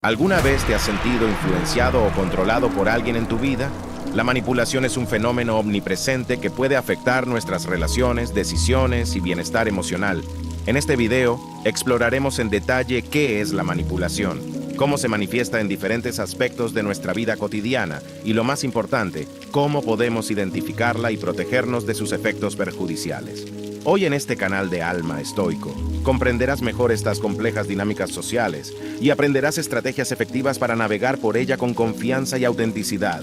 ¿Alguna vez te has sentido influenciado o controlado por alguien en tu vida? La manipulación es un fenómeno omnipresente que puede afectar nuestras relaciones, decisiones y bienestar emocional. En este video, exploraremos en detalle qué es la manipulación, cómo se manifiesta en diferentes aspectos de nuestra vida cotidiana y, lo más importante, cómo podemos identificarla y protegernos de sus efectos perjudiciales. Hoy en este canal de Alma Estoico, comprenderás mejor estas complejas dinámicas sociales y aprenderás estrategias efectivas para navegar por ella con confianza y autenticidad.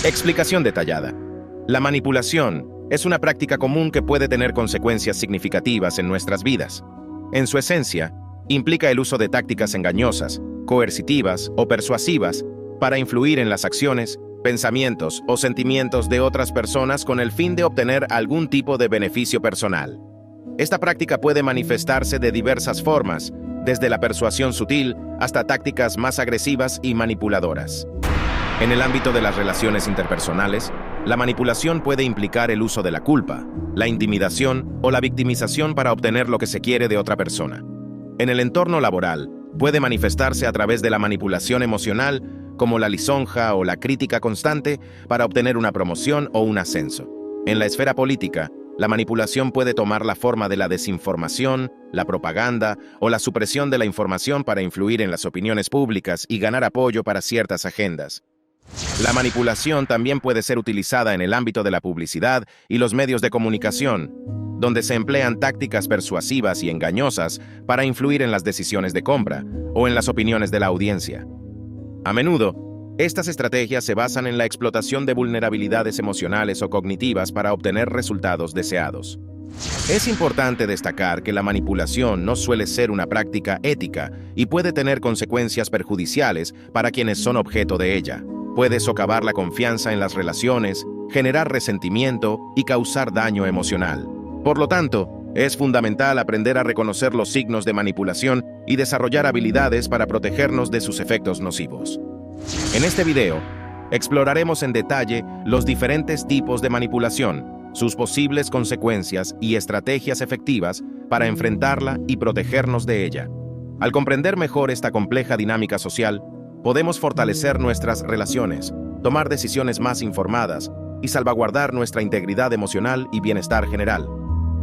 Explicación detallada. La manipulación es una práctica común que puede tener consecuencias significativas en nuestras vidas. En su esencia, implica el uso de tácticas engañosas, coercitivas o persuasivas para influir en las acciones, pensamientos o sentimientos de otras personas con el fin de obtener algún tipo de beneficio personal. Esta práctica puede manifestarse de diversas formas, desde la persuasión sutil hasta tácticas más agresivas y manipuladoras. En el ámbito de las relaciones interpersonales, la manipulación puede implicar el uso de la culpa, la intimidación o la victimización para obtener lo que se quiere de otra persona. En el entorno laboral, puede manifestarse a través de la manipulación emocional, como la lisonja o la crítica constante para obtener una promoción o un ascenso. En la esfera política, la manipulación puede tomar la forma de la desinformación, la propaganda o la supresión de la información para influir en las opiniones públicas y ganar apoyo para ciertas agendas. La manipulación también puede ser utilizada en el ámbito de la publicidad y los medios de comunicación, donde se emplean tácticas persuasivas y engañosas para influir en las decisiones de compra o en las opiniones de la audiencia. A menudo, estas estrategias se basan en la explotación de vulnerabilidades emocionales o cognitivas para obtener resultados deseados. Es importante destacar que la manipulación no suele ser una práctica ética y puede tener consecuencias perjudiciales para quienes son objeto de ella. Puede socavar la confianza en las relaciones, generar resentimiento y causar daño emocional. Por lo tanto, es fundamental aprender a reconocer los signos de manipulación y desarrollar habilidades para protegernos de sus efectos nocivos. En este video, exploraremos en detalle los diferentes tipos de manipulación, sus posibles consecuencias y estrategias efectivas para enfrentarla y protegernos de ella. Al comprender mejor esta compleja dinámica social, podemos fortalecer nuestras relaciones, tomar decisiones más informadas y salvaguardar nuestra integridad emocional y bienestar general.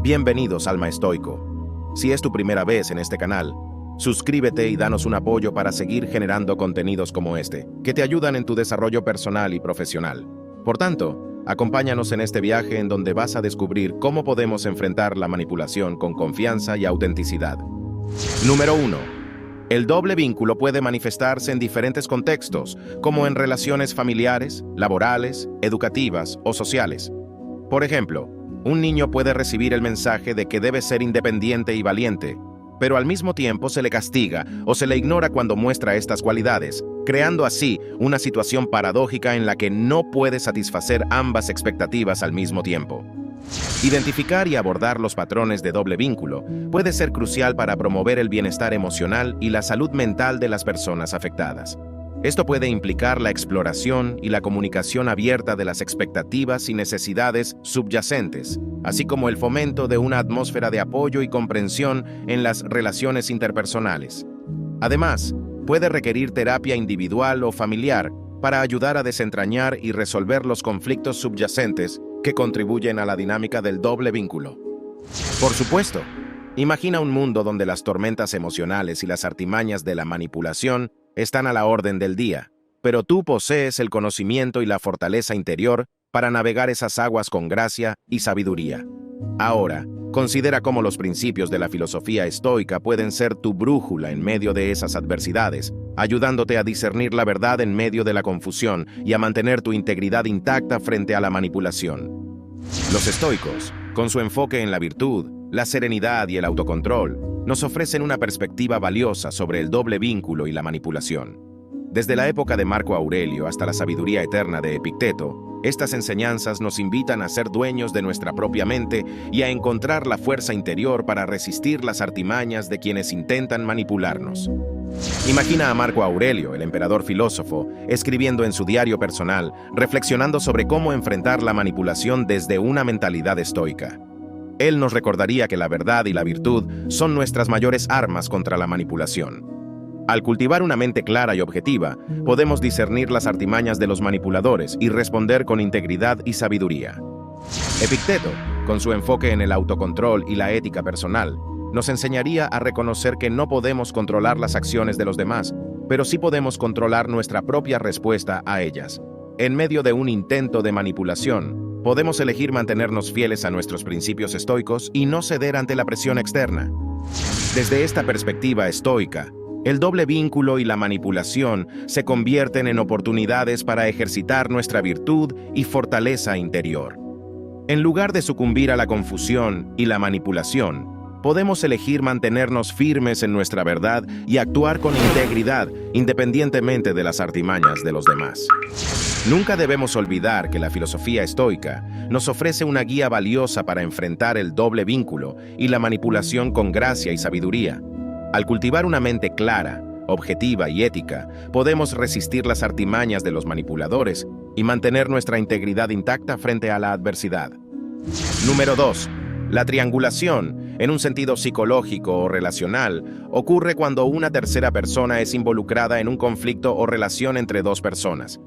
Bienvenidos, Alma Estoico. Si es tu primera vez en este canal, suscríbete y danos un apoyo para seguir generando contenidos como este, que te ayudan en tu desarrollo personal y profesional. Por tanto, acompáñanos en este viaje en donde vas a descubrir cómo podemos enfrentar la manipulación con confianza y autenticidad. Número 1. El doble vínculo puede manifestarse en diferentes contextos, como en relaciones familiares, laborales, educativas o sociales. Por ejemplo, un niño puede recibir el mensaje de que debe ser independiente y valiente, pero al mismo tiempo se le castiga o se le ignora cuando muestra estas cualidades, creando así una situación paradójica en la que no puede satisfacer ambas expectativas al mismo tiempo. Identificar y abordar los patrones de doble vínculo puede ser crucial para promover el bienestar emocional y la salud mental de las personas afectadas. Esto puede implicar la exploración y la comunicación abierta de las expectativas y necesidades subyacentes, así como el fomento de una atmósfera de apoyo y comprensión en las relaciones interpersonales. Además, puede requerir terapia individual o familiar para ayudar a desentrañar y resolver los conflictos subyacentes que contribuyen a la dinámica del doble vínculo. Por supuesto, imagina un mundo donde las tormentas emocionales y las artimañas de la manipulación están a la orden del día, pero tú posees el conocimiento y la fortaleza interior para navegar esas aguas con gracia y sabiduría. Ahora, considera cómo los principios de la filosofía estoica pueden ser tu brújula en medio de esas adversidades, ayudándote a discernir la verdad en medio de la confusión y a mantener tu integridad intacta frente a la manipulación. Los estoicos, con su enfoque en la virtud, la serenidad y el autocontrol, nos ofrecen una perspectiva valiosa sobre el doble vínculo y la manipulación. Desde la época de Marco Aurelio hasta la sabiduría eterna de Epicteto, estas enseñanzas nos invitan a ser dueños de nuestra propia mente y a encontrar la fuerza interior para resistir las artimañas de quienes intentan manipularnos. Imagina a Marco Aurelio, el emperador filósofo, escribiendo en su diario personal, reflexionando sobre cómo enfrentar la manipulación desde una mentalidad estoica. Él nos recordaría que la verdad y la virtud son nuestras mayores armas contra la manipulación. Al cultivar una mente clara y objetiva, podemos discernir las artimañas de los manipuladores y responder con integridad y sabiduría. Epicteto, con su enfoque en el autocontrol y la ética personal, nos enseñaría a reconocer que no podemos controlar las acciones de los demás, pero sí podemos controlar nuestra propia respuesta a ellas. En medio de un intento de manipulación, podemos elegir mantenernos fieles a nuestros principios estoicos y no ceder ante la presión externa. Desde esta perspectiva estoica, el doble vínculo y la manipulación se convierten en oportunidades para ejercitar nuestra virtud y fortaleza interior. En lugar de sucumbir a la confusión y la manipulación, podemos elegir mantenernos firmes en nuestra verdad y actuar con integridad, independientemente de las artimañas de los demás. Nunca debemos olvidar que la filosofía estoica nos ofrece una guía valiosa para enfrentar el doble vínculo y la manipulación con gracia y sabiduría. Al cultivar una mente clara, objetiva y ética, podemos resistir las artimañas de los manipuladores y mantener nuestra integridad intacta frente a la adversidad. Número 2. La triangulación, en un sentido psicológico o relacional, ocurre cuando una tercera persona es involucrada en un conflicto o relación entre dos personas.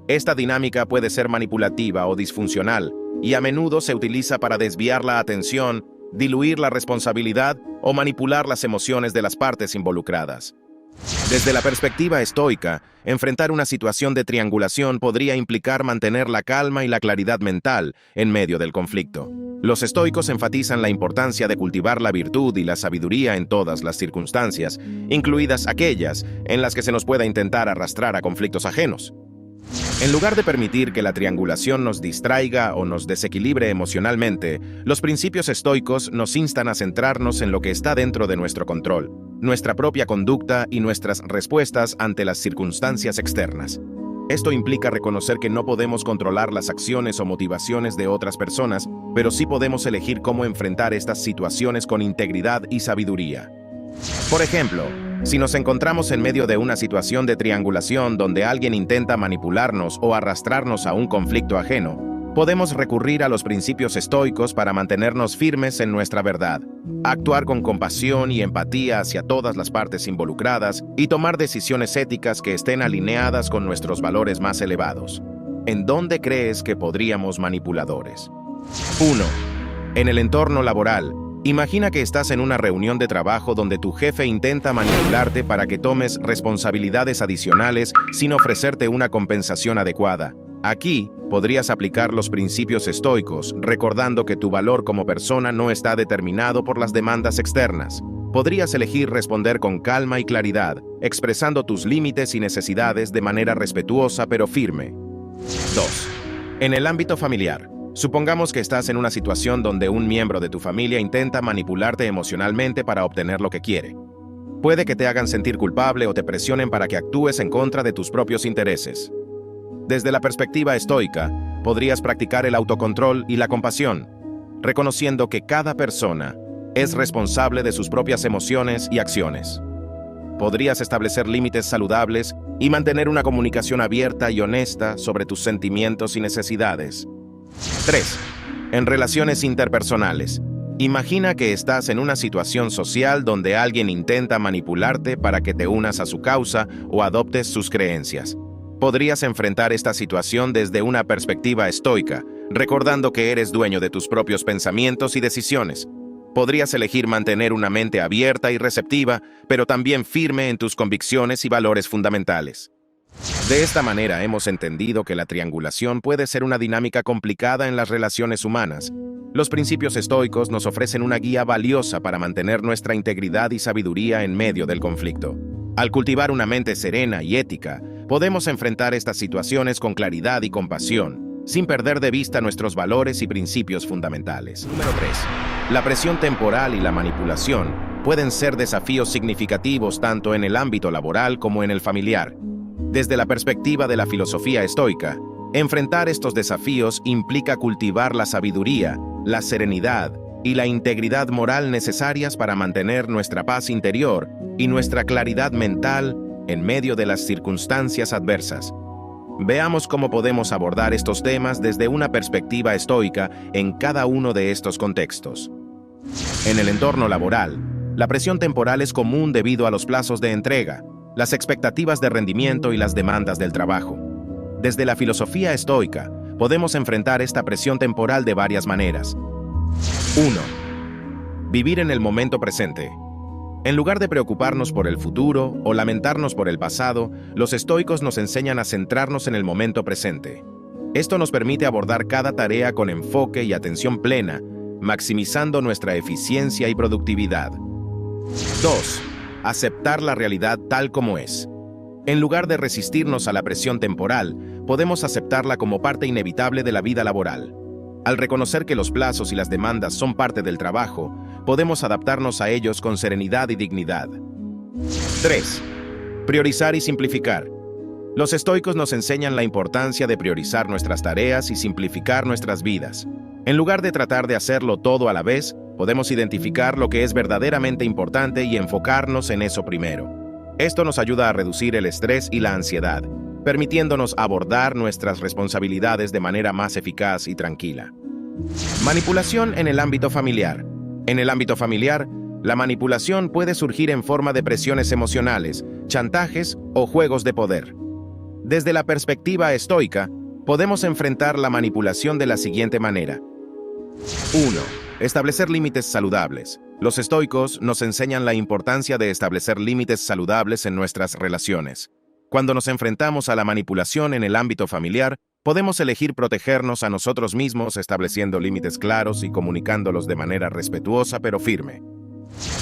Esta dinámica puede ser manipulativa o disfuncional, y a menudo se utiliza para desviar la atención, diluir la responsabilidad o manipular las emociones de las partes involucradas. Desde la perspectiva estoica, enfrentar una situación de triangulación podría implicar mantener la calma y la claridad mental en medio del conflicto. Los estoicos enfatizan la importancia de cultivar la virtud y la sabiduría en todas las circunstancias, incluidas aquellas en las que se nos pueda intentar arrastrar a conflictos ajenos. En lugar de permitir que la triangulación nos distraiga o nos desequilibre emocionalmente, los principios estoicos nos instan a centrarnos en lo que está dentro de nuestro control, nuestra propia conducta y nuestras respuestas ante las circunstancias externas. Esto implica reconocer que no podemos controlar las acciones o motivaciones de otras personas, pero sí podemos elegir cómo enfrentar estas situaciones con integridad y sabiduría. Por ejemplo, si nos encontramos en medio de una situación de triangulación donde alguien intenta manipularnos o arrastrarnos a un conflicto ajeno, podemos recurrir a los principios estoicos para mantenernos firmes en nuestra verdad, actuar con compasión y empatía hacia todas las partes involucradas y tomar decisiones éticas que estén alineadas con nuestros valores más elevados. ¿En dónde crees que podríamos manipuladores? 1. En el entorno laboral. Imagina que estás en una reunión de trabajo donde tu jefe intenta manipularte para que tomes responsabilidades adicionales sin ofrecerte una compensación adecuada. Aquí, podrías aplicar los principios estoicos, recordando que tu valor como persona no está determinado por las demandas externas. Podrías elegir responder con calma y claridad, expresando tus límites y necesidades de manera respetuosa pero firme. 2. En el ámbito familiar. Supongamos que estás en una situación donde un miembro de tu familia intenta manipularte emocionalmente para obtener lo que quiere. Puede que te hagan sentir culpable o te presionen para que actúes en contra de tus propios intereses. Desde la perspectiva estoica, podrías practicar el autocontrol y la compasión, reconociendo que cada persona es responsable de sus propias emociones y acciones. Podrías establecer límites saludables y mantener una comunicación abierta y honesta sobre tus sentimientos y necesidades. 3. En relaciones interpersonales. Imagina que estás en una situación social donde alguien intenta manipularte para que te unas a su causa o adoptes sus creencias. Podrías enfrentar esta situación desde una perspectiva estoica, recordando que eres dueño de tus propios pensamientos y decisiones. Podrías elegir mantener una mente abierta y receptiva, pero también firme en tus convicciones y valores fundamentales. De esta manera hemos entendido que la triangulación puede ser una dinámica complicada en las relaciones humanas. Los principios estoicos nos ofrecen una guía valiosa para mantener nuestra integridad y sabiduría en medio del conflicto. Al cultivar una mente serena y ética, podemos enfrentar estas situaciones con claridad y compasión, sin perder de vista nuestros valores y principios fundamentales. Número 3. La presión temporal y la manipulación pueden ser desafíos significativos tanto en el ámbito laboral como en el familiar. Desde la perspectiva de la filosofía estoica, enfrentar estos desafíos implica cultivar la sabiduría, la serenidad y la integridad moral necesarias para mantener nuestra paz interior y nuestra claridad mental en medio de las circunstancias adversas. Veamos cómo podemos abordar estos temas desde una perspectiva estoica en cada uno de estos contextos. En el entorno laboral, la presión temporal es común debido a los plazos de entrega. las expectativas de rendimiento y las demandas del trabajo. Desde la filosofía estoica, podemos enfrentar esta presión temporal de varias maneras. 1. Vivir en el momento presente. En lugar de preocuparnos por el futuro o lamentarnos por el pasado, los estoicos nos enseñan a centrarnos en el momento presente. Esto nos permite abordar cada tarea con enfoque y atención plena, maximizando nuestra eficiencia y productividad. 2. Aceptar la realidad tal como es. En lugar de resistirnos a la presión temporal, podemos aceptarla como parte inevitable de la vida laboral. Al reconocer que los plazos y las demandas son parte del trabajo, podemos adaptarnos a ellos con serenidad y dignidad. 3. Priorizar y simplificar. Los estoicos nos enseñan la importancia de priorizar nuestras tareas y simplificar nuestras vidas. En lugar de tratar de hacerlo todo a la vez, podemos identificar lo que es verdaderamente importante y enfocarnos en eso primero. Esto nos ayuda a reducir el estrés y la ansiedad, permitiéndonos abordar nuestras responsabilidades de manera más eficaz y tranquila. Manipulación en el ámbito familiar. En el ámbito familiar, la manipulación puede surgir en forma de presiones emocionales, chantajes o juegos de poder. Desde la perspectiva estoica, podemos enfrentar la manipulación de la siguiente manera. 1. Establecer límites saludables. Los estoicos nos enseñan la importancia de establecer límites saludables en nuestras relaciones. Cuando nos enfrentamos a la manipulación en el ámbito familiar, podemos elegir protegernos a nosotros mismos estableciendo límites claros y comunicándolos de manera respetuosa pero firme.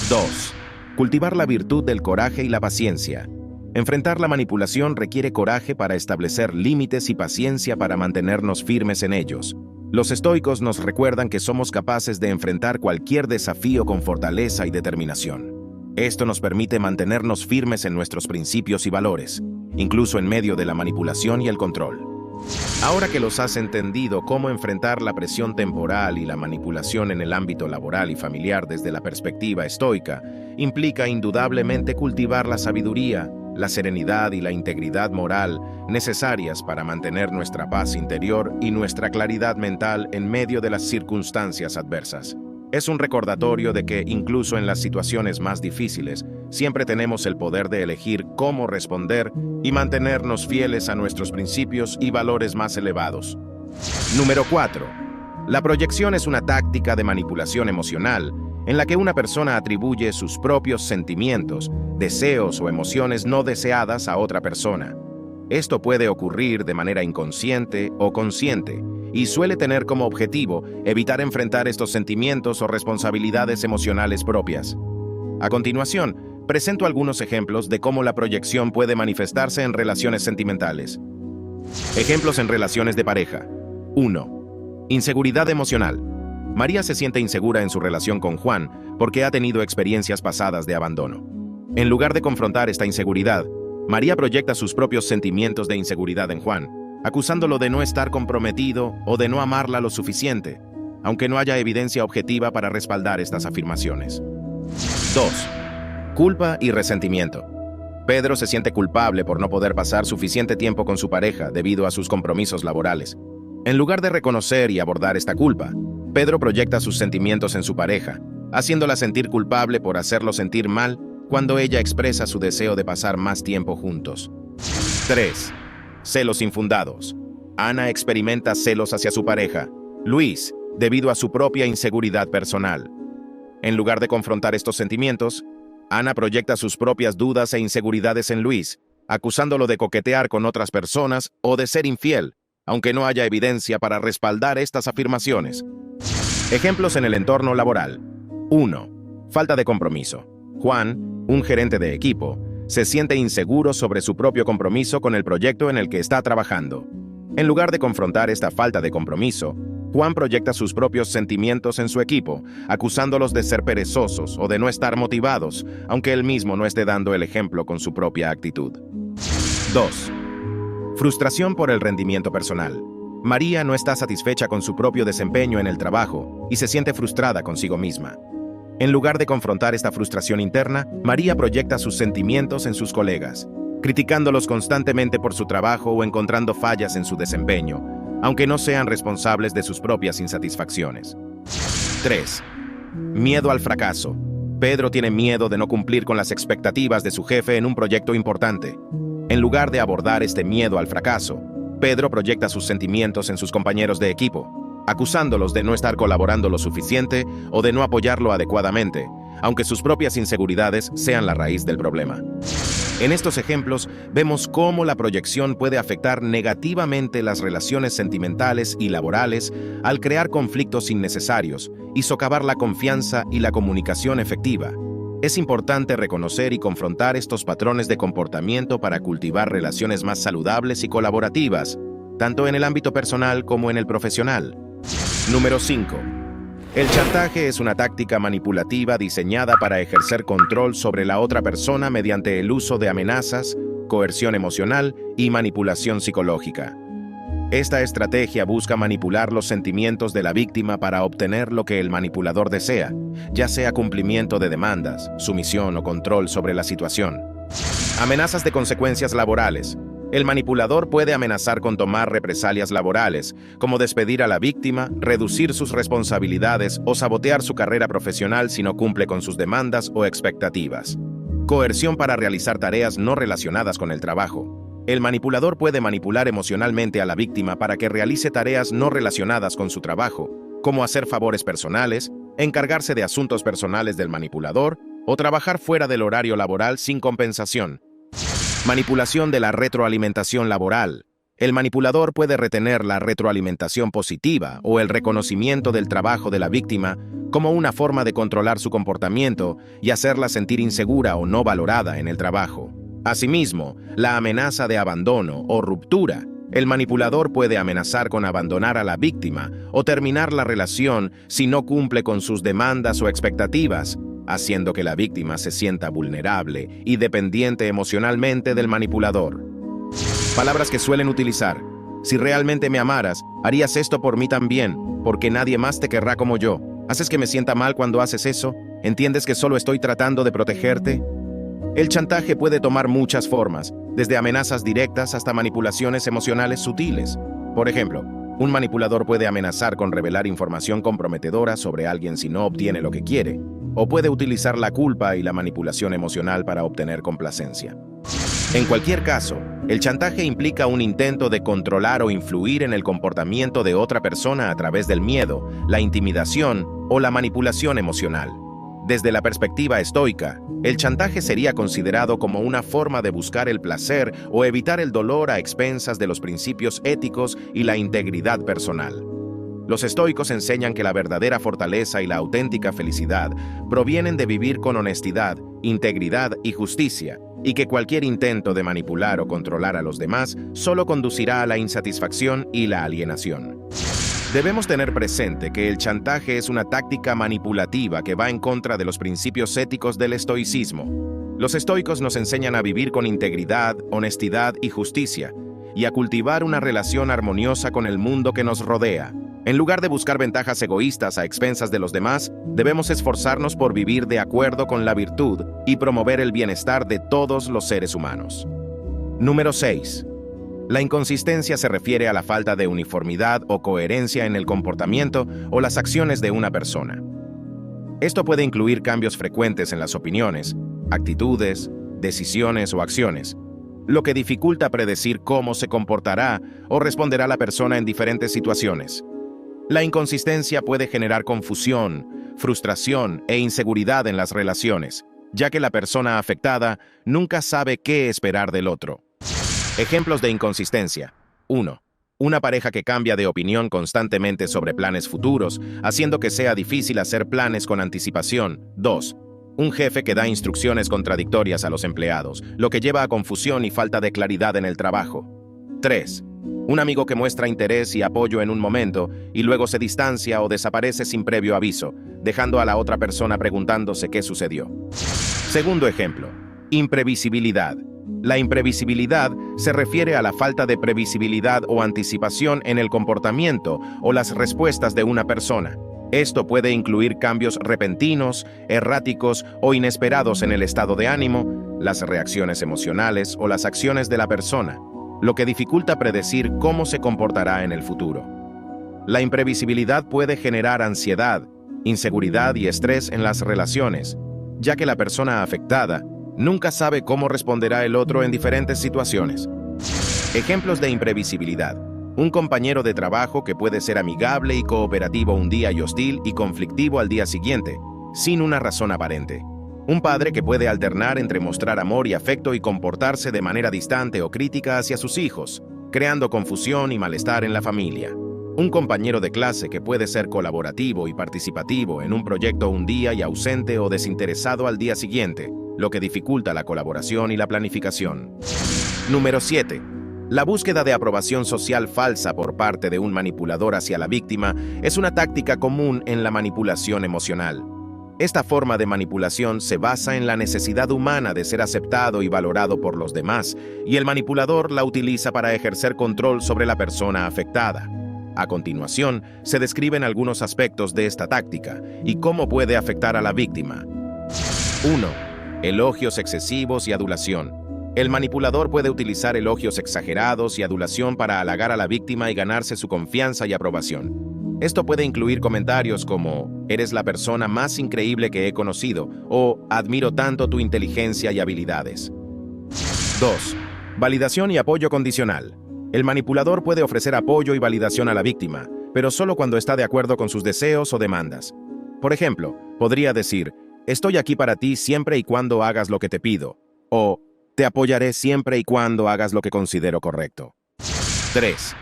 2. Cultivar la virtud del coraje y la paciencia. Enfrentar la manipulación requiere coraje para establecer límites y paciencia para mantenernos firmes en ellos. Los estoicos nos recuerdan que somos capaces de enfrentar cualquier desafío con fortaleza y determinación. Esto nos permite mantenernos firmes en nuestros principios y valores, incluso en medio de la manipulación y el control. Ahora que los has entendido cómo enfrentar la presión temporal y la manipulación en el ámbito laboral y familiar desde la perspectiva estoica, implica indudablemente cultivar la sabiduría, la serenidad y la integridad moral necesarias para mantener nuestra paz interior y nuestra claridad mental en medio de las circunstancias adversas. Es un recordatorio de que, incluso en las situaciones más difíciles, siempre tenemos el poder de elegir cómo responder y mantenernos fieles a nuestros principios y valores más elevados. Número 4. La proyección es una táctica de manipulación emocional en la que una persona atribuye sus propios sentimientos, deseos o emociones no deseadas a otra persona. Esto puede ocurrir de manera inconsciente o consciente, y suele tener como objetivo evitar enfrentar estos sentimientos o responsabilidades emocionales propias. A continuación, presento algunos ejemplos de cómo la proyección puede manifestarse en relaciones sentimentales. Ejemplos en relaciones de pareja. 1. Inseguridad emocional. María se siente insegura en su relación con Juan porque ha tenido experiencias pasadas de abandono. En lugar de confrontar esta inseguridad, María proyecta sus propios sentimientos de inseguridad en Juan, acusándolo de no estar comprometido o de no amarla lo suficiente, aunque no haya evidencia objetiva para respaldar estas afirmaciones. 2. Culpa y resentimiento. Pedro se siente culpable por no poder pasar suficiente tiempo con su pareja debido a sus compromisos laborales. En lugar de reconocer y abordar esta culpa, Pedro proyecta sus sentimientos en su pareja, haciéndola sentir culpable por hacerlo sentir mal cuando ella expresa su deseo de pasar más tiempo juntos. 3. Celos infundados. Ana experimenta celos hacia su pareja, Luis, debido a su propia inseguridad personal. En lugar de confrontar estos sentimientos, Ana proyecta sus propias dudas e inseguridades en Luis, acusándolo de coquetear con otras personas o de ser infiel, aunque no haya evidencia para respaldar estas afirmaciones. Ejemplos en el entorno laboral. 1. Falta de compromiso. Juan, un gerente de equipo, se siente inseguro sobre su propio compromiso con el proyecto en el que está trabajando. En lugar de confrontar esta falta de compromiso, Juan proyecta sus propios sentimientos en su equipo, acusándolos de ser perezosos o de no estar motivados, aunque él mismo no esté dando el ejemplo con su propia actitud. 2. Frustración por el rendimiento personal. María no está satisfecha con su propio desempeño en el trabajo y se siente frustrada consigo misma. En lugar de confrontar esta frustración interna, María proyecta sus sentimientos en sus colegas, criticándolos constantemente por su trabajo o encontrando fallas en su desempeño, aunque no sean responsables de sus propias insatisfacciones. 3. Miedo al fracaso. Pedro tiene miedo de no cumplir con las expectativas de su jefe en un proyecto importante. En lugar de abordar este miedo al fracaso, Pedro proyecta sus sentimientos en sus compañeros de equipo, acusándolos de no estar colaborando lo suficiente o de no apoyarlo adecuadamente, aunque sus propias inseguridades sean la raíz del problema. En estos ejemplos, vemos cómo la proyección puede afectar negativamente las relaciones sentimentales y laborales al crear conflictos innecesarios y socavar la confianza y la comunicación efectiva. Es importante reconocer y confrontar estos patrones de comportamiento para cultivar relaciones más saludables y colaborativas, tanto en el ámbito personal como en el profesional. Número 5. El chantaje es una táctica manipulativa diseñada para ejercer control sobre la otra persona mediante el uso de amenazas, coerción emocional y manipulación psicológica. Esta estrategia busca manipular los sentimientos de la víctima para obtener lo que el manipulador desea, ya sea cumplimiento de demandas, sumisión o control sobre la situación. Amenazas de consecuencias laborales. El manipulador puede amenazar con tomar represalias laborales, como despedir a la víctima, reducir sus responsabilidades o sabotear su carrera profesional si no cumple con sus demandas o expectativas. Coerción para realizar tareas no relacionadas con el trabajo. El manipulador puede manipular emocionalmente a la víctima para que realice tareas no relacionadas con su trabajo, como hacer favores personales, encargarse de asuntos personales del manipulador o trabajar fuera del horario laboral sin compensación. Manipulación de la retroalimentación laboral. El manipulador puede retener la retroalimentación positiva o el reconocimiento del trabajo de la víctima como una forma de controlar su comportamiento y hacerla sentir insegura o no valorada en el trabajo. Asimismo, la amenaza de abandono o ruptura. El manipulador puede amenazar con abandonar a la víctima o terminar la relación si no cumple con sus demandas o expectativas, haciendo que la víctima se sienta vulnerable y dependiente emocionalmente del manipulador. Palabras que suelen utilizar. Si realmente me amaras, harías esto por mí también, porque nadie más te querrá como yo. ¿Haces que me sienta mal cuando haces eso? ¿Entiendes que solo estoy tratando de protegerte? El chantaje puede tomar muchas formas, desde amenazas directas hasta manipulaciones emocionales sutiles. Por ejemplo, un manipulador puede amenazar con revelar información comprometedora sobre alguien si no obtiene lo que quiere, o puede utilizar la culpa y la manipulación emocional para obtener complacencia. En cualquier caso, el chantaje implica un intento de controlar o influir en el comportamiento de otra persona a través del miedo, la intimidación o la manipulación emocional. Desde la perspectiva estoica, el chantaje sería considerado como una forma de buscar el placer o evitar el dolor a expensas de los principios éticos y la integridad personal. Los estoicos enseñan que la verdadera fortaleza y la auténtica felicidad provienen de vivir con honestidad, integridad y justicia, y que cualquier intento de manipular o controlar a los demás solo conducirá a la insatisfacción y la alienación. Debemos tener presente que el chantaje es una táctica manipulativa que va en contra de los principios éticos del estoicismo. Los estoicos nos enseñan a vivir con integridad, honestidad y justicia, y a cultivar una relación armoniosa con el mundo que nos rodea. En lugar de buscar ventajas egoístas a expensas de los demás, debemos esforzarnos por vivir de acuerdo con la virtud y promover el bienestar de todos los seres humanos. Número 6. La inconsistencia se refiere a la falta de uniformidad o coherencia en el comportamiento o las acciones de una persona. Esto puede incluir cambios frecuentes en las opiniones, actitudes, decisiones o acciones, lo que dificulta predecir cómo se comportará o responderá la persona en diferentes situaciones. La inconsistencia puede generar confusión, frustración e inseguridad en las relaciones, ya que la persona afectada nunca sabe qué esperar del otro. Ejemplos de inconsistencia. 1. Una pareja que cambia de opinión constantemente sobre planes futuros, haciendo que sea difícil hacer planes con anticipación. 2. Un jefe que da instrucciones contradictorias a los empleados, lo que lleva a confusión y falta de claridad en el trabajo. 3. Un amigo que muestra interés y apoyo en un momento y luego se distancia o desaparece sin previo aviso, dejando a la otra persona preguntándose qué sucedió. Segundo ejemplo. Imprevisibilidad. La imprevisibilidad se refiere a la falta de previsibilidad o anticipación en el comportamiento o las respuestas de una persona. Esto puede incluir cambios repentinos, erráticos o inesperados en el estado de ánimo, las reacciones emocionales o las acciones de la persona, lo que dificulta predecir cómo se comportará en el futuro. La imprevisibilidad puede generar ansiedad, inseguridad y estrés en las relaciones, ya que la persona afectada nunca sabe cómo responderá el otro en diferentes situaciones. Ejemplos de imprevisibilidad. Un compañero de trabajo que puede ser amigable y cooperativo un día y hostil y conflictivo al día siguiente, sin una razón aparente. Un padre que puede alternar entre mostrar amor y afecto y comportarse de manera distante o crítica hacia sus hijos, creando confusión y malestar en la familia. Un compañero de clase que puede ser colaborativo y participativo en un proyecto un día y ausente o desinteresado al día siguiente, lo que dificulta la colaboración y la planificación. Número 7. La búsqueda de aprobación social falsa por parte de un manipulador hacia la víctima es una táctica común en la manipulación emocional. Esta forma de manipulación se basa en la necesidad humana de ser aceptado y valorado por los demás, y el manipulador la utiliza para ejercer control sobre la persona afectada. A continuación, se describen algunos aspectos de esta táctica y cómo puede afectar a la víctima. 1. Elogios excesivos y adulación. El manipulador puede utilizar elogios exagerados y adulación para halagar a la víctima y ganarse su confianza y aprobación. Esto puede incluir comentarios como «eres la persona más increíble que he conocido» o «admiro tanto tu inteligencia y habilidades». 2. Validación y apoyo condicional. El manipulador puede ofrecer apoyo y validación a la víctima, pero solo cuando está de acuerdo con sus deseos o demandas. Por ejemplo, podría decir «estoy aquí para ti siempre y cuando hagas lo que te pido» o «te apoyaré siempre y cuando hagas lo que considero correcto». 3.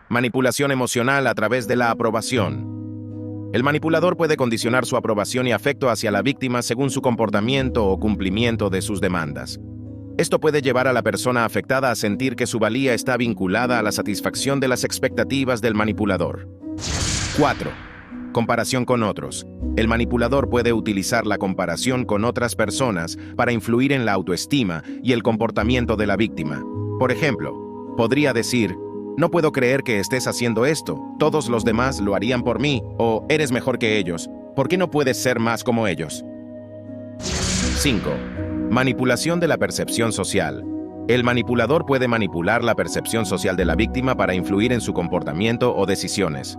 Manipulación emocional a través de la aprobación. El manipulador puede condicionar su aprobación y afecto hacia la víctima según su comportamiento o cumplimiento de sus demandas. Esto puede llevar a la persona afectada a sentir que su valía está vinculada a la satisfacción de las expectativas del manipulador. 4. Comparación con otros. El manipulador puede utilizar la comparación con otras personas para influir en la autoestima y el comportamiento de la víctima. Por ejemplo, podría decir «no puedo creer que estés haciendo esto, todos los demás lo harían por mí» o «eres mejor que ellos, ¿por qué no puedes ser más como ellos?». 5. Manipulación de la percepción social. El manipulador puede manipular la percepción social de la víctima para influir en su comportamiento o decisiones.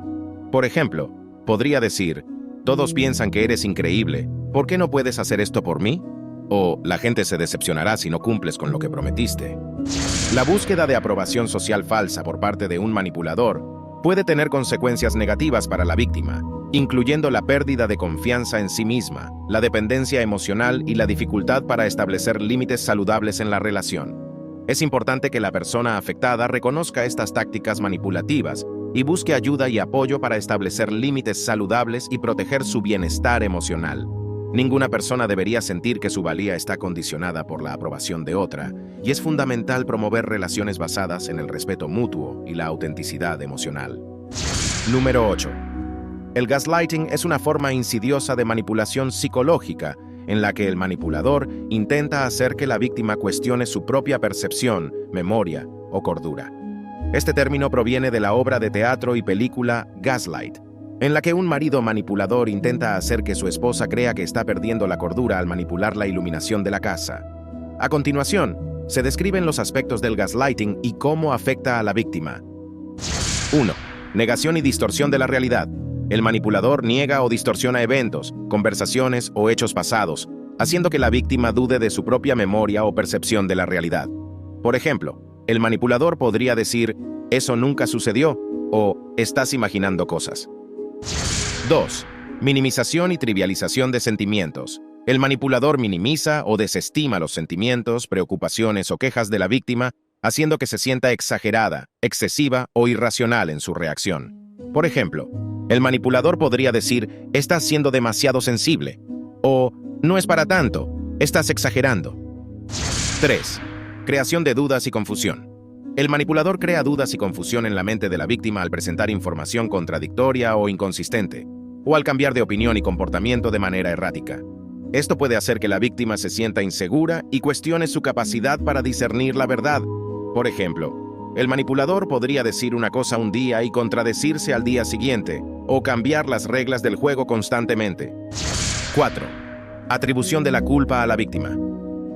Por ejemplo, podría decir «todos piensan que eres increíble, ¿por qué no puedes hacer esto por mí?». O «la gente se decepcionará si no cumples con lo que prometiste». La búsqueda de aprobación social falsa por parte de un manipulador puede tener consecuencias negativas para la víctima, incluyendo la pérdida de confianza en sí misma, la dependencia emocional y la dificultad para establecer límites saludables en la relación. Es importante que la persona afectada reconozca estas tácticas manipulativas y busque ayuda y apoyo para establecer límites saludables y proteger su bienestar emocional. Ninguna persona debería sentir que su valía está condicionada por la aprobación de otra, y es fundamental promover relaciones basadas en el respeto mutuo y la autenticidad emocional. Número 8. El gaslighting es una forma insidiosa de manipulación psicológica en la que el manipulador intenta hacer que la víctima cuestione su propia percepción, memoria o cordura. Este término proviene de la obra de teatro y película Gaslight, en la que un marido manipulador intenta hacer que su esposa crea que está perdiendo la cordura al manipular la iluminación de la casa. A continuación, se describen los aspectos del gaslighting y cómo afecta a la víctima. 1. Negación y distorsión de la realidad. El manipulador niega o distorsiona eventos, conversaciones o hechos pasados, haciendo que la víctima dude de su propia memoria o percepción de la realidad. Por ejemplo, el manipulador podría decir, «eso nunca sucedió» o «estás imaginando cosas». 2. Minimización y trivialización de sentimientos. El manipulador minimiza o desestima los sentimientos, preocupaciones o quejas de la víctima, haciendo que se sienta exagerada, excesiva o irracional en su reacción. Por ejemplo, el manipulador podría decir, «estás siendo demasiado sensible» o «no es para tanto, estás exagerando». 3. Creación de dudas y confusión. El manipulador crea dudas y confusión en la mente de la víctima al presentar información contradictoria o inconsistente, o al cambiar de opinión y comportamiento de manera errática. Esto puede hacer que la víctima se sienta insegura y cuestione su capacidad para discernir la verdad. Por ejemplo, el manipulador podría decir una cosa un día y contradecirse al día siguiente, o cambiar las reglas del juego constantemente. 4. Atribución de la culpa a la víctima.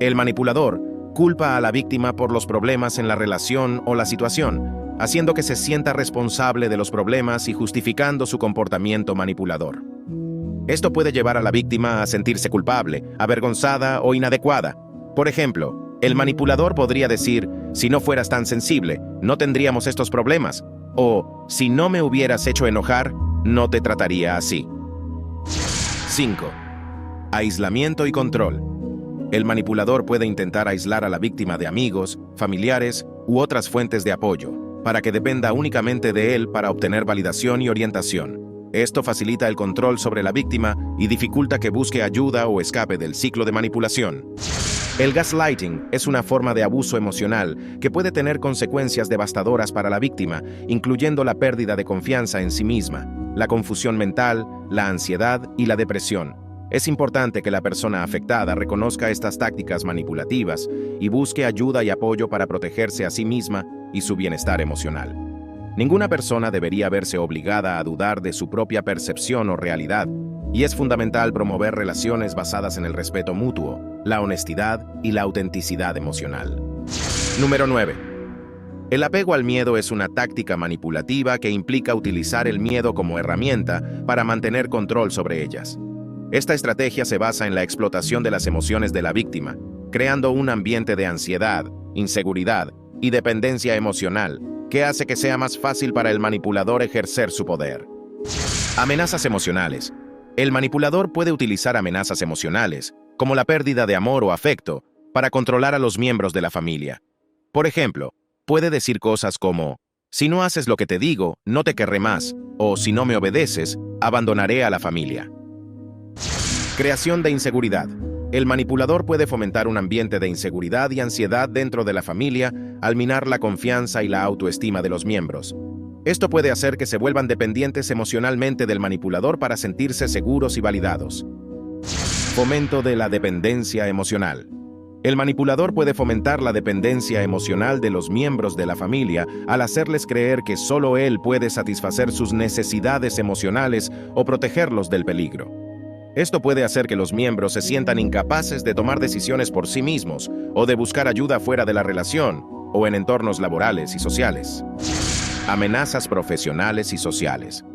El manipulador culpa a la víctima por los problemas en la relación o la situación, haciendo que se sienta responsable de los problemas y justificando su comportamiento manipulador. Esto puede llevar a la víctima a sentirse culpable, avergonzada o inadecuada. Por ejemplo, el manipulador podría decir: si no fueras tan sensible, no tendríamos estos problemas. O, si no me hubieras hecho enojar, no te trataría así. 5. Aislamiento y control. El manipulador puede intentar aislar a la víctima de amigos, familiares u otras fuentes de apoyo, para que dependa únicamente de él para obtener validación y orientación. Esto facilita el control sobre la víctima y dificulta que busque ayuda o escape del ciclo de manipulación. El gaslighting es una forma de abuso emocional que puede tener consecuencias devastadoras para la víctima, incluyendo la pérdida de confianza en sí misma, la confusión mental, la ansiedad y la depresión. Es importante que la persona afectada reconozca estas tácticas manipulativas y busque ayuda y apoyo para protegerse a sí misma y su bienestar emocional. Ninguna persona debería verse obligada a dudar de su propia percepción o realidad, y es fundamental promover relaciones basadas en el respeto mutuo, la honestidad y la autenticidad emocional. Número 9. El apego al miedo es una táctica manipulativa que implica utilizar el miedo como herramienta para mantener control sobre ellas. Esta estrategia se basa en la explotación de las emociones de la víctima, creando un ambiente de ansiedad, inseguridad y dependencia emocional que hace que sea más fácil para el manipulador ejercer su poder. Amenazas emocionales. El manipulador puede utilizar amenazas emocionales, como la pérdida de amor o afecto, para controlar a los miembros de la familia. Por ejemplo, puede decir cosas como: si no haces lo que te digo, no te querré más, o si no me obedeces, abandonaré a la familia. Creación de inseguridad. El manipulador puede fomentar un ambiente de inseguridad y ansiedad dentro de la familia al minar la confianza y la autoestima de los miembros. Esto puede hacer que se vuelvan dependientes emocionalmente del manipulador para sentirse seguros y validados. Fomento de la dependencia emocional. El manipulador puede fomentar la dependencia emocional de los miembros de la familia al hacerles creer que solo él puede satisfacer sus necesidades emocionales o protegerlos del peligro. Esto puede hacer que los miembros se sientan incapaces de tomar decisiones por sí mismos o de buscar ayuda fuera de la relación o en entornos laborales y sociales. Amenazas profesionales y sociales.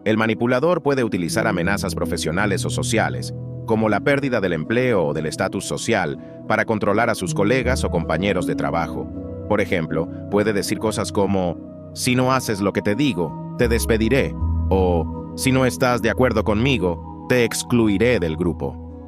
El manipulador puede utilizar amenazas profesionales o sociales, como la pérdida del empleo o del estatus social, para controlar a sus colegas o compañeros de trabajo. Por ejemplo, puede decir cosas como: si no haces lo que te digo, te despediré, o si no estás de acuerdo conmigo, te excluiré del grupo.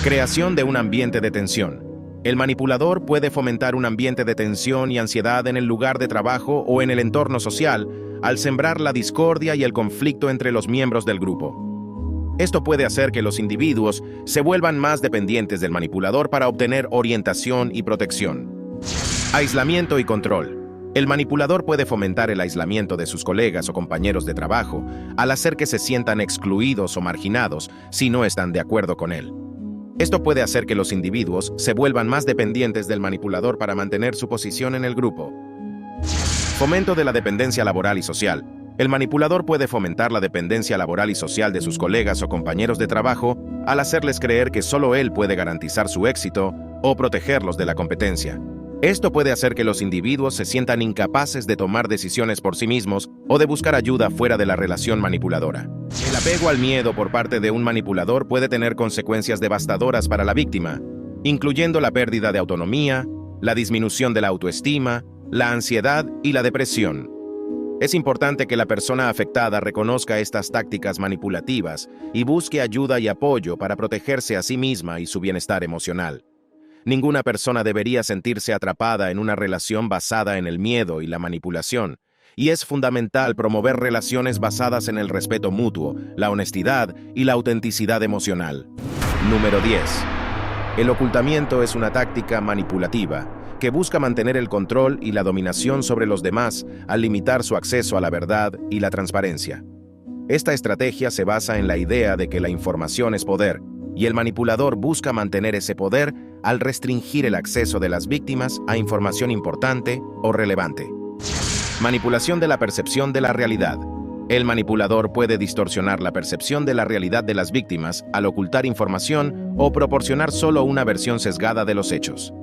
Creación de un ambiente de tensión. El manipulador puede fomentar un ambiente de tensión y ansiedad en el lugar de trabajo o en el entorno social al sembrar la discordia y el conflicto entre los miembros del grupo. Esto puede hacer que los individuos se vuelvan más dependientes del manipulador para obtener orientación y protección. Aislamiento y control. El manipulador puede fomentar el aislamiento de sus colegas o compañeros de trabajo al hacer que se sientan excluidos o marginados si no están de acuerdo con él. Esto puede hacer que los individuos se vuelvan más dependientes del manipulador para mantener su posición en el grupo. Fomento de la dependencia laboral y social. El manipulador puede fomentar la dependencia laboral y social de sus colegas o compañeros de trabajo al hacerles creer que solo él puede garantizar su éxito o protegerlos de la competencia. Esto puede hacer que los individuos se sientan incapaces de tomar decisiones por sí mismos o de buscar ayuda fuera de la relación manipuladora. El apego al miedo por parte de un manipulador puede tener consecuencias devastadoras para la víctima, incluyendo la pérdida de autonomía, la disminución de la autoestima, la ansiedad y la depresión. Es importante que la persona afectada reconozca estas tácticas manipulativas y busque ayuda y apoyo para protegerse a sí misma y su bienestar emocional. Ninguna persona debería sentirse atrapada en una relación basada en el miedo y la manipulación, y es fundamental promover relaciones basadas en el respeto mutuo, la honestidad y la autenticidad emocional. Número 10. El ocultamiento es una táctica manipulativa que busca mantener el control y la dominación sobre los demás al limitar su acceso a la verdad y la transparencia. Esta estrategia se basa en la idea de que la información es poder, y el manipulador busca mantener ese poder al restringir el acceso de las víctimas a información importante o relevante. Manipulación de la percepción de la realidad. El manipulador puede distorsionar la percepción de la realidad de las víctimas al ocultar información o proporcionar solo una versión sesgada de los hechos.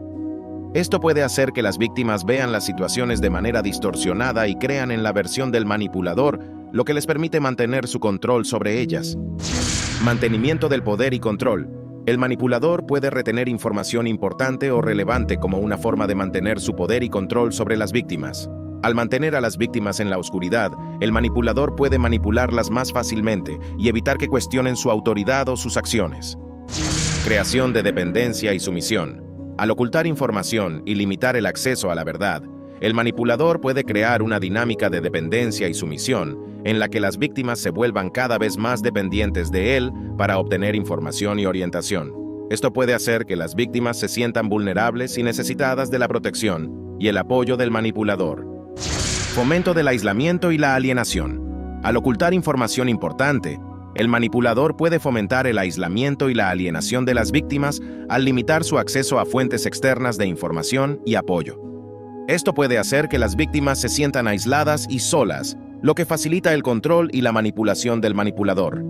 Esto puede hacer que las víctimas vean las situaciones de manera distorsionada y crean en la versión del manipulador, lo que les permite mantener su control sobre ellas. Mantenimiento del poder y control. El manipulador puede retener información importante o relevante como una forma de mantener su poder y control sobre las víctimas. Al mantener a las víctimas en la oscuridad, el manipulador puede manipularlas más fácilmente y evitar que cuestionen su autoridad o sus acciones. Creación de dependencia y sumisión. Al ocultar información y limitar el acceso a la verdad, el manipulador puede crear una dinámica de dependencia y sumisión en la que las víctimas se vuelvan cada vez más dependientes de él para obtener información y orientación. Esto puede hacer que las víctimas se sientan vulnerables y necesitadas de la protección y el apoyo del manipulador. Fomento del aislamiento y la alienación. Al ocultar información importante, el manipulador puede fomentar el aislamiento y la alienación de las víctimas al limitar su acceso a fuentes externas de información y apoyo. Esto puede hacer que las víctimas se sientan aisladas y solas, lo que facilita el control y la manipulación del manipulador.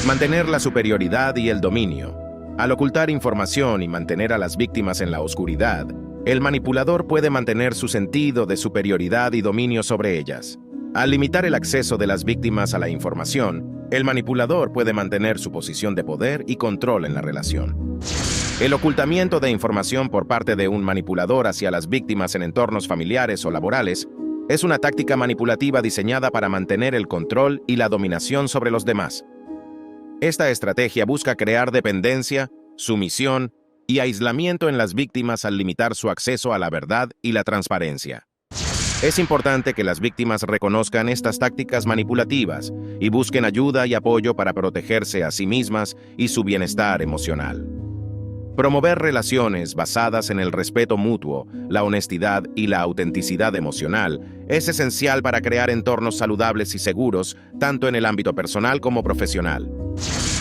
Mantener la superioridad y el dominio. Al ocultar información y mantener a las víctimas en la oscuridad, el manipulador puede mantener su sentido de superioridad y dominio sobre ellas. Al limitar el acceso de las víctimas a la información, el manipulador puede mantener su posición de poder y control en la relación. El ocultamiento de información por parte de un manipulador hacia las víctimas en entornos familiares o laborales es una táctica manipulativa diseñada para mantener el control y la dominación sobre los demás. Esta estrategia busca crear dependencia, sumisión y aislamiento en las víctimas al limitar su acceso a la verdad y la transparencia. Es importante que las víctimas reconozcan estas tácticas manipulativas y busquen ayuda y apoyo para protegerse a sí mismas y su bienestar emocional. Promover relaciones basadas en el respeto mutuo, la honestidad y la autenticidad emocional es esencial para crear entornos saludables y seguros, tanto en el ámbito personal como profesional.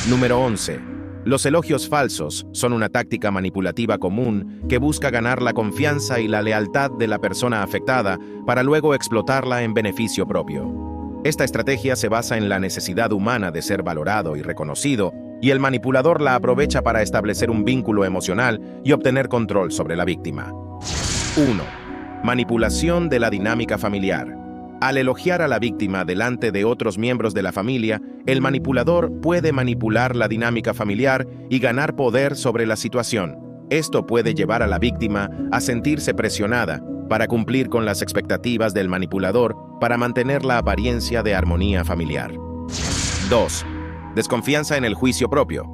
Número 11. Los elogios falsos son una táctica manipulativa común que busca ganar la confianza y la lealtad de la persona afectada para luego explotarla en beneficio propio. Esta estrategia se basa en la necesidad humana de ser valorado y reconocido, y el manipulador la aprovecha para establecer un vínculo emocional y obtener control sobre la víctima. 1. Manipulación de la dinámica familiar. Al elogiar a la víctima delante de otros miembros de la familia, el manipulador puede manipular la dinámica familiar y ganar poder sobre la situación. Esto puede llevar a la víctima a sentirse presionada para cumplir con las expectativas del manipulador para mantener la apariencia de armonía familiar. 2. Desconfianza en el juicio propio.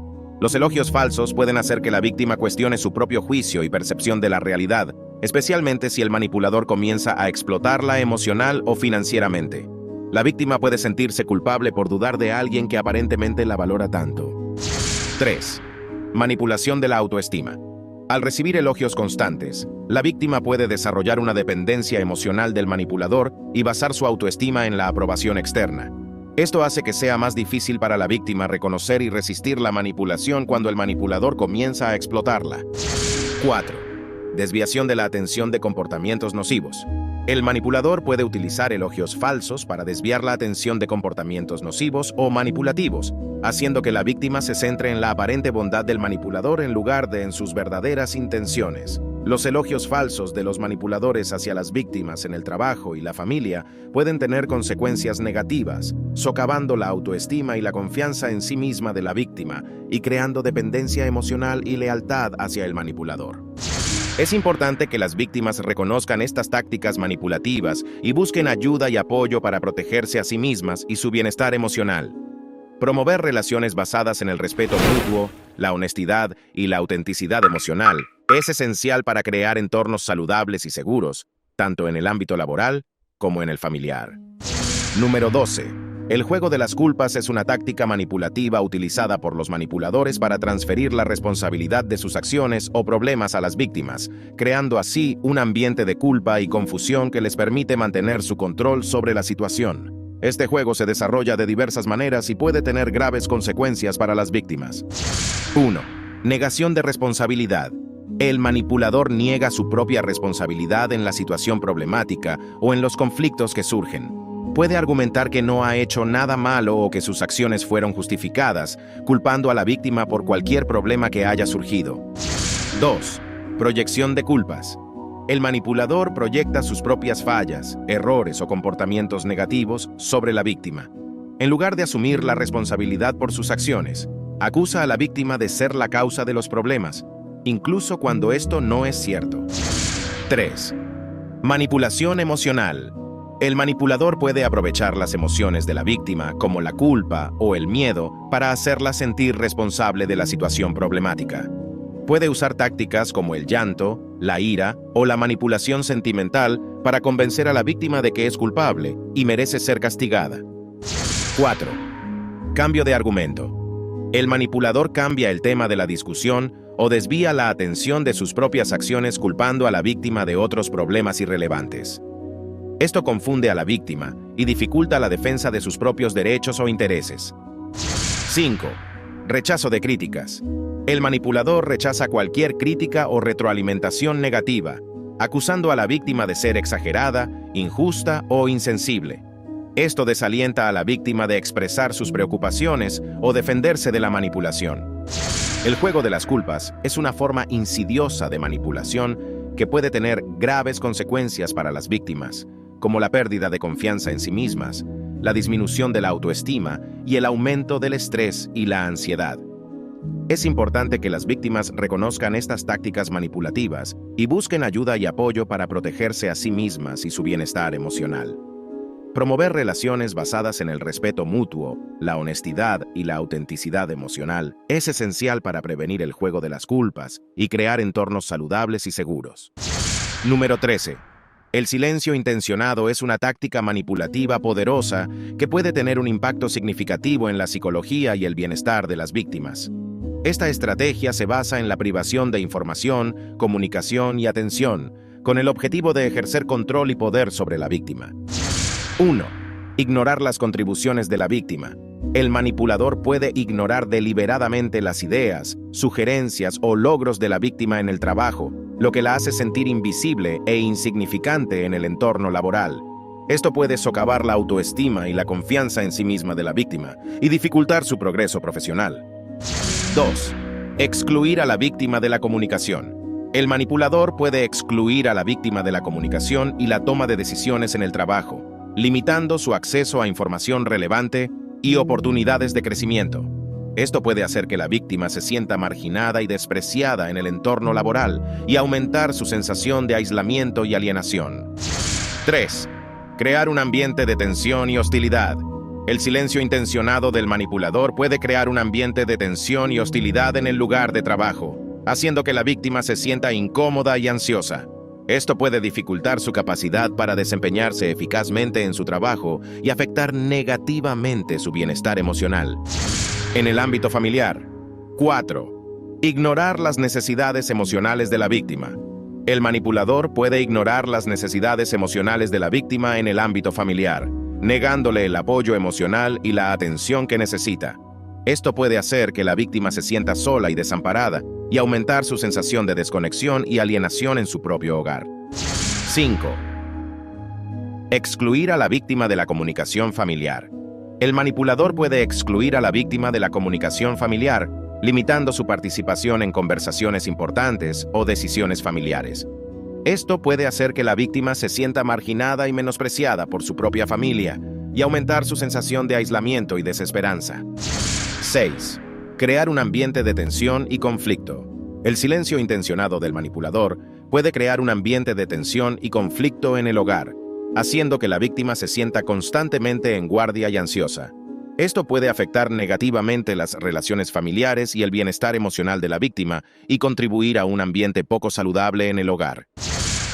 Los elogios falsos pueden hacer que la víctima cuestione su propio juicio y percepción de la realidad, especialmente si el manipulador comienza a explotarla emocional o financieramente. La víctima puede sentirse culpable por dudar de alguien que aparentemente la valora tanto. 3. Manipulación de la autoestima. Al recibir elogios constantes, la víctima puede desarrollar una dependencia emocional del manipulador y basar su autoestima en la aprobación externa. Esto hace que sea más difícil para la víctima reconocer y resistir la manipulación cuando el manipulador comienza a explotarla. 4. Desviación de la atención de comportamientos nocivos. El manipulador puede utilizar elogios falsos para desviar la atención de comportamientos nocivos o manipulativos, haciendo que la víctima se centre en la aparente bondad del manipulador en lugar de en sus verdaderas intenciones. Los elogios falsos de los manipuladores hacia las víctimas en el trabajo y la familia pueden tener consecuencias negativas, socavando la autoestima y la confianza en sí misma de la víctima y creando dependencia emocional y lealtad hacia el manipulador. Es importante que las víctimas reconozcan estas tácticas manipulativas y busquen ayuda y apoyo para protegerse a sí mismas y su bienestar emocional. Promover relaciones basadas en el respeto mutuo, la honestidad y la autenticidad emocional es esencial para crear entornos saludables y seguros, tanto en el ámbito laboral como en el familiar. Número 12. El juego de las culpas es una táctica manipulativa utilizada por los manipuladores para transferir la responsabilidad de sus acciones o problemas a las víctimas, creando así un ambiente de culpa y confusión que les permite mantener su control sobre la situación. Este juego se desarrolla de diversas maneras y puede tener graves consecuencias para las víctimas. 1. Negación de responsabilidad. El manipulador niega su propia responsabilidad en la situación problemática o en los conflictos que surgen. Puede argumentar que no ha hecho nada malo o que sus acciones fueron justificadas, culpando a la víctima por cualquier problema que haya surgido. 2. Proyección de culpas. El manipulador proyecta sus propias fallas, errores o comportamientos negativos sobre la víctima. En lugar de asumir la responsabilidad por sus acciones, acusa a la víctima de ser la causa de los problemas, incluso cuando esto no es cierto. 3. Manipulación emocional. El manipulador puede aprovechar las emociones de la víctima, como la culpa o el miedo, para hacerla sentir responsable de la situación problemática. Puede usar tácticas como el llanto, la ira o la manipulación sentimental para convencer a la víctima de que es culpable y merece ser castigada. 4. Cambio de argumento. El manipulador cambia el tema de la discusión o desvía la atención de sus propias acciones culpando a la víctima de otros problemas irrelevantes. Esto confunde a la víctima y dificulta la defensa de sus propios derechos o intereses. 5. Rechazo de críticas. El manipulador rechaza cualquier crítica o retroalimentación negativa, acusando a la víctima de ser exagerada, injusta o insensible. Esto desalienta a la víctima de expresar sus preocupaciones o defenderse de la manipulación. El juego de las culpas es una forma insidiosa de manipulación que puede tener graves consecuencias para las víctimas, como la pérdida de confianza en sí mismas, la disminución de la autoestima y el aumento del estrés y la ansiedad. Es importante que las víctimas reconozcan estas tácticas manipulativas y busquen ayuda y apoyo para protegerse a sí mismas y su bienestar emocional. Promover relaciones basadas en el respeto mutuo, la honestidad y la autenticidad emocional es esencial para prevenir el juego de las culpas y crear entornos saludables y seguros. Número 13. El silencio intencionado es una táctica manipulativa poderosa que puede tener un impacto significativo en la psicología y el bienestar de las víctimas. Esta estrategia se basa en la privación de información, comunicación y atención, con el objetivo de ejercer control y poder sobre la víctima. 1. Ignorar las contribuciones de la víctima. El manipulador puede ignorar deliberadamente las ideas, sugerencias o logros de la víctima en el trabajo, lo que la hace sentir invisible e insignificante en el entorno laboral. Esto puede socavar la autoestima y la confianza en sí misma de la víctima y dificultar su progreso profesional. 2. Excluir a la víctima de la comunicación. El manipulador puede excluir a la víctima de la comunicación y la toma de decisiones en el trabajo, limitando su acceso a información relevante y oportunidades de crecimiento. Esto puede hacer que la víctima se sienta marginada y despreciada en el entorno laboral y aumentar su sensación de aislamiento y alienación. 3. Crear un ambiente de tensión y hostilidad. El silencio intencionado del manipulador puede crear un ambiente de tensión y hostilidad en el lugar de trabajo, haciendo que la víctima se sienta incómoda y ansiosa. Esto puede dificultar su capacidad para desempeñarse eficazmente en su trabajo y afectar negativamente su bienestar emocional. En el ámbito familiar. 4. Ignorar las necesidades emocionales de la víctima. El manipulador puede ignorar las necesidades emocionales de la víctima en el ámbito familiar, negándole el apoyo emocional y la atención que necesita. Esto puede hacer que la víctima se sienta sola y desamparada y aumentar su sensación de desconexión y alienación en su propio hogar. 5. Excluir a la víctima de la comunicación familiar. El manipulador puede excluir a la víctima de la comunicación familiar, limitando su participación en conversaciones importantes o decisiones familiares. Esto puede hacer que la víctima se sienta marginada y menospreciada por su propia familia y aumentar su sensación de aislamiento y desesperanza. 6. Crear un ambiente de tensión y conflicto. El silencio intencionado del manipulador puede crear un ambiente de tensión y conflicto en el hogar, haciendo que la víctima se sienta constantemente en guardia y ansiosa. Esto puede afectar negativamente las relaciones familiares y el bienestar emocional de la víctima y contribuir a un ambiente poco saludable en el hogar.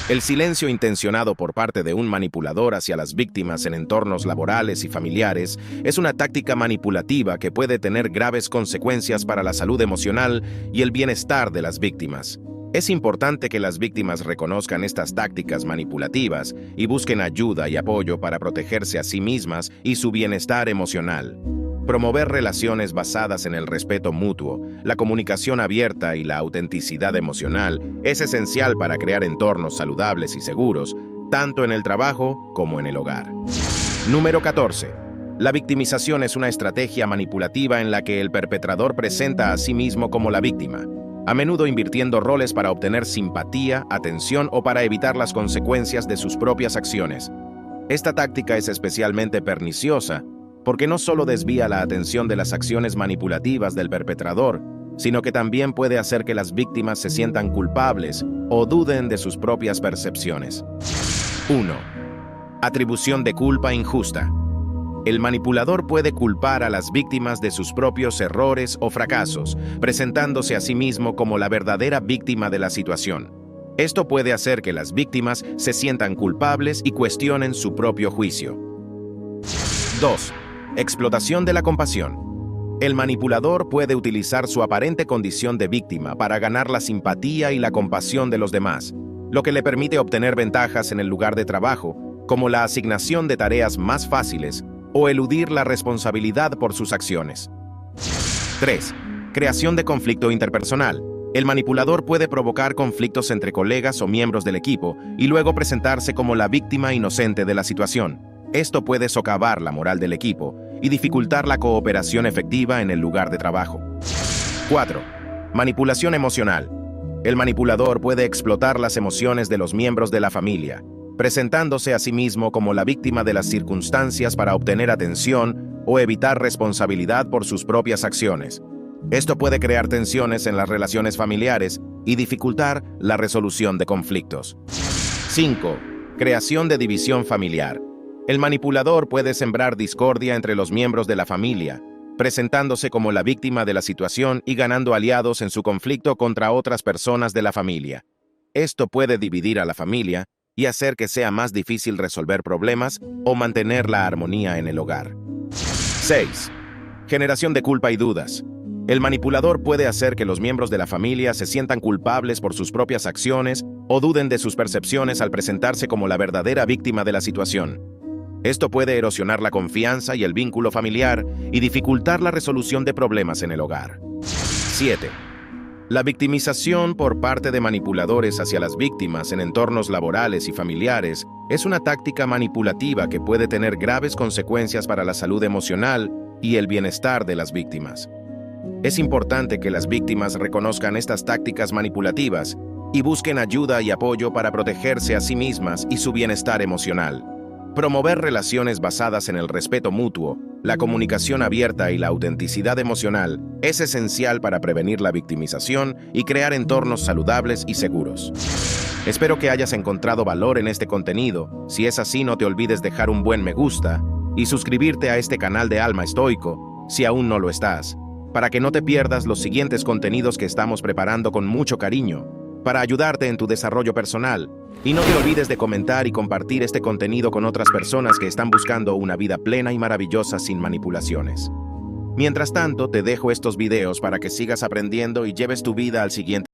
El silencio intencionado por parte de un manipulador hacia las víctimas en entornos laborales y familiares es una táctica manipulativa que puede tener graves consecuencias para la salud emocional y el bienestar de las víctimas. Es importante que las víctimas reconozcan estas tácticas manipulativas y busquen ayuda y apoyo para protegerse a sí mismas y su bienestar emocional. Promover relaciones basadas en el respeto mutuo, la comunicación abierta y la autenticidad emocional es esencial para crear entornos saludables y seguros, tanto en el trabajo como en el hogar. Número 14. La victimización es una estrategia manipulativa en la que el perpetrador presenta a sí mismo como la víctima, a menudo invirtiendo roles para obtener simpatía, atención o para evitar las consecuencias de sus propias acciones. Esta táctica es especialmente perniciosa porque no solo desvía la atención de las acciones manipulativas del perpetrador, sino que también puede hacer que las víctimas se sientan culpables o duden de sus propias percepciones. 1. Atribución de culpa injusta. El manipulador puede culpar a las víctimas de sus propios errores o fracasos, presentándose a sí mismo como la verdadera víctima de la situación. Esto puede hacer que las víctimas se sientan culpables y cuestionen su propio juicio. 2. Explotación de la compasión. El manipulador puede utilizar su aparente condición de víctima para ganar la simpatía y la compasión de los demás, lo que le permite obtener ventajas en el lugar de trabajo, como la asignación de tareas más fáciles o eludir la responsabilidad por sus acciones. 3. Creación de conflicto interpersonal. El manipulador puede provocar conflictos entre colegas o miembros del equipo y luego presentarse como la víctima inocente de la situación. Esto puede socavar la moral del equipo y dificultar la cooperación efectiva en el lugar de trabajo. 4. Manipulación emocional. El manipulador puede explotar las emociones de los miembros de la familia, presentándose a sí mismo como la víctima de las circunstancias para obtener atención o evitar responsabilidad por sus propias acciones. Esto puede crear tensiones en las relaciones familiares y dificultar la resolución de conflictos. 5. Creación de división familiar. El manipulador puede sembrar discordia entre los miembros de la familia, presentándose como la víctima de la situación y ganando aliados en su conflicto contra otras personas de la familia. Esto puede dividir a la familia y hacer que sea más difícil resolver problemas o mantener la armonía en el hogar. 6. Generación de culpa y dudas. El manipulador puede hacer que los miembros de la familia se sientan culpables por sus propias acciones o duden de sus percepciones al presentarse como la verdadera víctima de la situación. Esto puede erosionar la confianza y el vínculo familiar y dificultar la resolución de problemas en el hogar. 7. La victimización por parte de manipuladores hacia las víctimas en entornos laborales y familiares es una táctica manipulativa que puede tener graves consecuencias para la salud emocional y el bienestar de las víctimas. Es importante que las víctimas reconozcan estas tácticas manipulativas y busquen ayuda y apoyo para protegerse a sí mismas y su bienestar emocional. Promover relaciones basadas en el respeto mutuo, la comunicación abierta y la autenticidad emocional es esencial para prevenir la victimización y crear entornos saludables y seguros. Espero que hayas encontrado valor en este contenido. Si es así, no te olvides dejar un buen me gusta y suscribirte a este canal de Alma Estoico, si aún no lo estás, para que no te pierdas los siguientes contenidos que estamos preparando con mucho cariño, para ayudarte en tu desarrollo personal. Y no te olvides de comentar y compartir este contenido con otras personas que están buscando una vida plena y maravillosa sin manipulaciones. Mientras tanto, te dejo estos videos para que sigas aprendiendo y lleves tu vida al siguiente